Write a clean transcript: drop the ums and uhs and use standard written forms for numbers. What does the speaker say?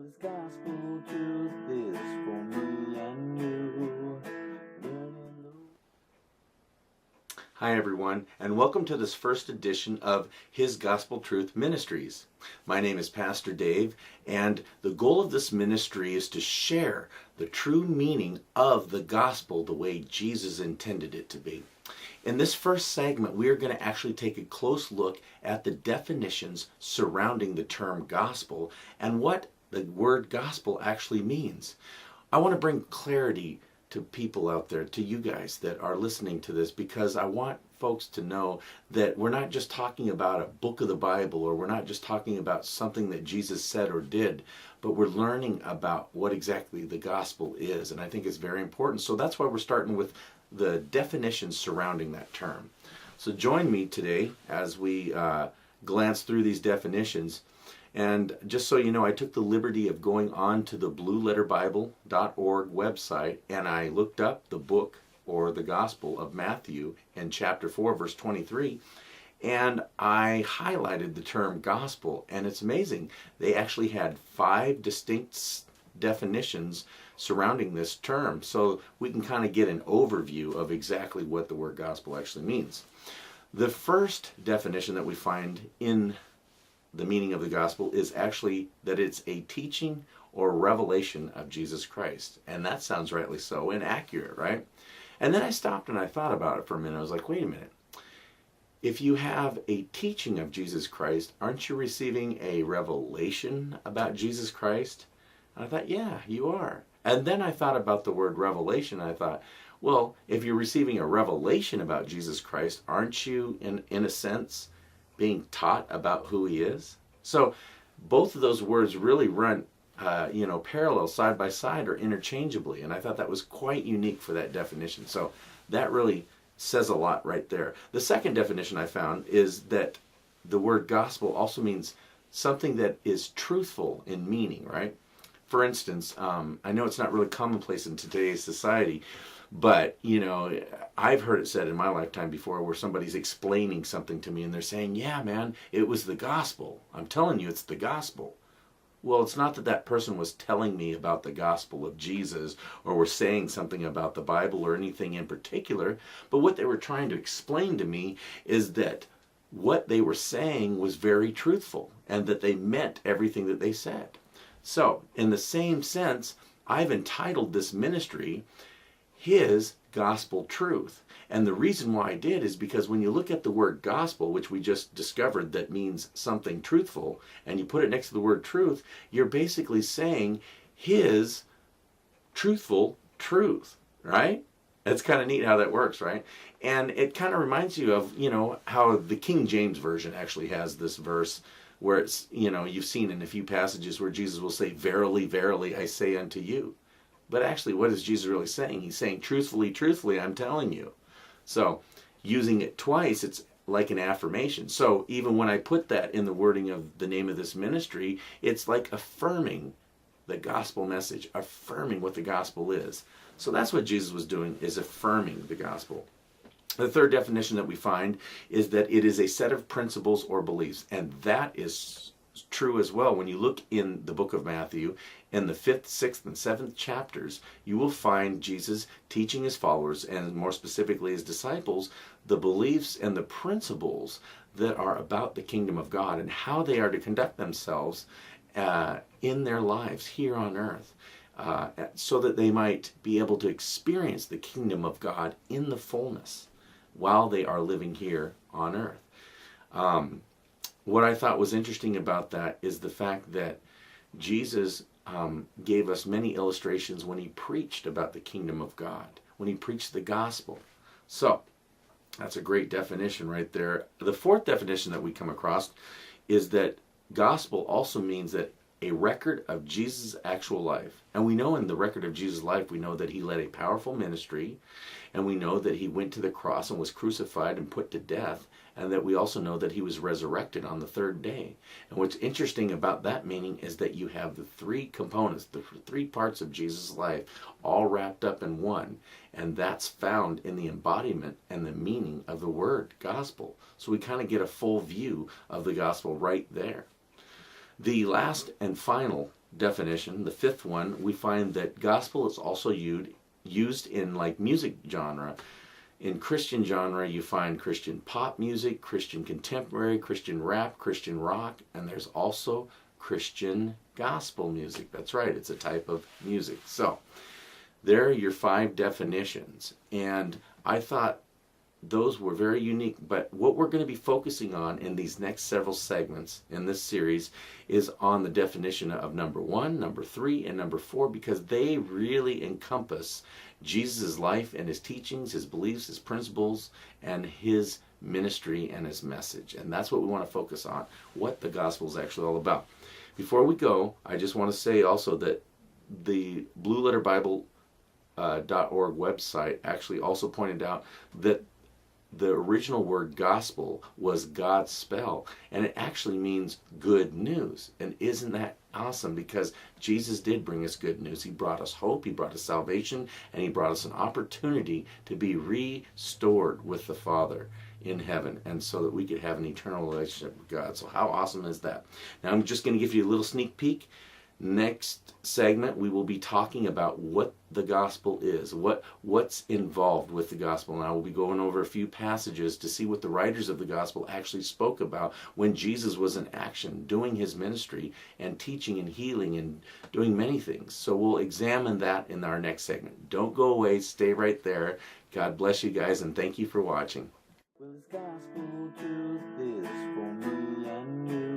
His gospel truth is for me and you. Hi everyone, and welcome to this first edition of His Gospel Truth Ministries. My name is Pastor Dave, and the goal of this ministry is to share the true meaning of the gospel the way Jesus intended it to be. In this first segment, we are going to actually take a close look at the definitions surrounding the term gospel and what the word gospel actually means. I want to bring clarity to people out there, to you guys that are listening to this, because I want folks to know that we're not just talking about a book of the Bible, or we're not just talking about something that Jesus said or did, but we're learning about what exactly the gospel is, and I think it's very important. So that's why we're starting with the definitions surrounding that term. So join me today as we glance through these definitions. And just so you know, I took the liberty of going on to the blueletterbible.org website, and I looked up the book or the Gospel of Matthew in chapter 4, verse 23, and I highlighted the term gospel, and it's amazing. They actually had 5 distinct definitions surrounding this term, so we can kind of get an overview of exactly what the word gospel actually means. The first definition that we find in the meaning of the gospel is actually that it's a teaching or revelation of Jesus Christ. And that sounds rightly so and accurate, right? And then I stopped and I thought about it for a minute. I was like, wait a minute. If you have a teaching of Jesus Christ, aren't you receiving a revelation about Jesus Christ? And I thought, yeah, you are. And then I thought about the word revelation. And I thought, well, if you're receiving a revelation about Jesus Christ, aren't you, in a sense, being taught about who he is? So both of those words really run parallel, side by side, or interchangeably, and I thought that was quite unique for that definition. So that really says a lot right there. The second definition I found is that the word gospel also means something that is truthful in meaning, right? For instance, I know it's not really commonplace in today's society, but, I've heard it said in my lifetime before where somebody's explaining something to me and they're saying, yeah, man, it was the gospel. I'm telling you, it's the gospel. Well, it's not that that person was telling me about the gospel of Jesus or was saying something about the Bible or anything in particular, but what they were trying to explain to me is that what they were saying was very truthful and that they meant everything that they said. So, in the same sense, I've entitled this ministry His Gospel Truth. And the reason why I did is because when you look at the word gospel, which we just discovered that means something truthful, and you put it next to the word truth, you're basically saying His truthful truth, right? That's kind of neat how that works, right? And it kind of reminds you of, how the King James Version actually has this verse where it's, you've seen in a few passages where Jesus will say, verily, verily, I say unto you. But actually, what is Jesus really saying? He's saying, truthfully, truthfully, I'm telling you. So, using it twice, it's like an affirmation. So, even when I put that in the wording of the name of this ministry, it's like affirming the gospel message, affirming what the gospel is. So that's what Jesus was doing, is affirming the gospel. The third definition that we find is that it is a set of principles or beliefs. And that is true as well. When you look in the book of Matthew, in the 5th, 6th, and 7th chapters, you will find Jesus teaching his followers, and more specifically his disciples, the beliefs and the principles that are about the kingdom of God and how they are to conduct themselves in their lives here on earth, so that they might be able to experience the kingdom of God in the fullness while they are living here on earth. What I thought was interesting about that is the fact that Jesus gave us many illustrations when he preached about the kingdom of God, when he preached the gospel. So, that's a great definition right there. The fourth definition that we come across is that gospel also means that a record of Jesus' actual life. And we know in the record of Jesus' life, we know that he led a powerful ministry, and we know that he went to the cross and was crucified and put to death, and that we also know that he was resurrected on the 3rd day. And what's interesting about that meaning is that you have the 3 components, the 3 parts of Jesus' life, all wrapped up in one. And that's found in the embodiment and the meaning of the word gospel. So we kind of get a full view of the gospel right there. The last and final definition, the fifth one, we find that gospel is also used in like music genre. In Christian genre, you find Christian pop music, Christian contemporary, Christian rap, Christian rock, and there's also Christian gospel music. That's right, it's a type of music. So, there are your 5 definitions. And I thought those were very unique, but what we're going to be focusing on in these next several segments in this series is on the definition of number 1, number 3, and number 4, because they really encompass Jesus' life and his teachings, his beliefs, his principles, and his ministry and his message. And that's what we want to focus on, what the gospel is actually all about. Before we go, I just want to say also that the blueletterbible.org website actually also pointed out that the original word gospel was God's spell, and it actually means good news. And isn't that awesome? Because Jesus did bring us good news. He brought us hope, he brought us salvation, and he brought us an opportunity to be restored with the Father in heaven, and so that we could have an eternal relationship with God. So how awesome is that? Now I'm just going to give you a little sneak peek. Next segment, we will be talking about what the gospel is, what's involved with the gospel. And I will be going over a few passages to see what the writers of the gospel actually spoke about when Jesus was in action, doing his ministry and teaching and healing and doing many things. So we'll examine that in our next segment. Don't go away, stay right there. God bless you guys, and thank you for watching. Well, this gospel truth is for me and you.